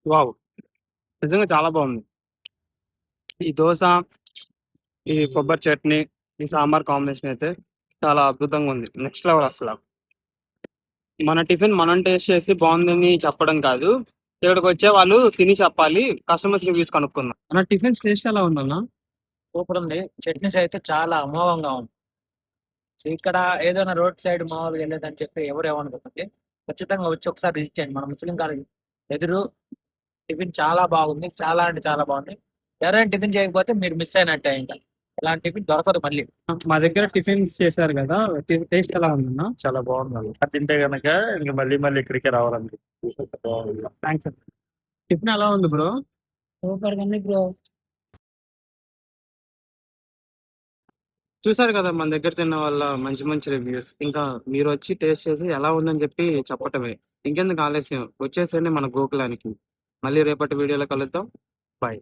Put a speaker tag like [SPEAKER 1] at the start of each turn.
[SPEAKER 1] Wow! నిజంగా చాలా బాగుంది. ఈ దోస, ఈ కొబ్బరి చట్నీ, ఈ సాంబార్ కాంబినేషన్ అయితే చాలా అద్భుతంగా ఉంది. నెక్స్ట్ లెవెల్ అసల. మన టిఫిన్ మనం టేస్ట్ చేసి బాగుందని చెప్పడం కాదు. ఇక్కడికొచ్చే వాళ్ళు తిని చెప్పాలి. కస్టమర్స్ రివ్యూస్ కనుక్కుందాం. అన్న టిఫిన్స్ టేస్ట్ ఎలా ఉందన్న?
[SPEAKER 2] సూపర్ ఉంది. చట్నీస్ అయితే చాలా అమోఘంగా ఉంది. ఇక్కడ ఏదైనా రోడ్ సైడ్ మామూలుగా వెళ్ళేదని చెప్పి ఎవరు ఏమనుకోకండి. ఖచ్చితంగా వచ్చి ఒకసారి విజిట్ చేయండి. మన ముస్లిం కాలేజ్ ఎదురు టిఫిన్ చాలా బాగుంది. చాలా అంటే చాలా బాగుంది. ఎవరైనా టిఫిన్ చేయకపోతే మీరు మిస్ అయినట్టే ఇంకా. ఇలాంటి టిఫిన్ దొరకదు మళ్ళీ.
[SPEAKER 1] మా దగ్గర టిఫిన్స్ చేశారు కదా, టేస్ట్ ఎలా ఉందన్న?
[SPEAKER 3] చాలా బాగుంది. అది తింటే గనక ఇంక మళ్ళీ మళ్ళీ ఇక్కడికే రావాలండి. బాగుంది.
[SPEAKER 1] థ్యాంక్స్ అన్న. టిఫిన్ ఎలా ఉంది బ్రో?
[SPEAKER 2] సూపర్ ఉంది బ్రో.
[SPEAKER 1] చూసారు కదా మన దగ్గర తిన్న వాళ్ళ మంచి మంచి రివ్యూస్. ఇంకా మీరు వచ్చి టేస్ట్ చేసి ఎలా ఉందని చెప్పి చెప్పటమే. ఇంకెందుకు ఆలస్యం, వచ్చేసేయండి మన గోకులానికి. మళ్ళీ రేపటి వీడియోలో కలుద్దాం. బాయ్.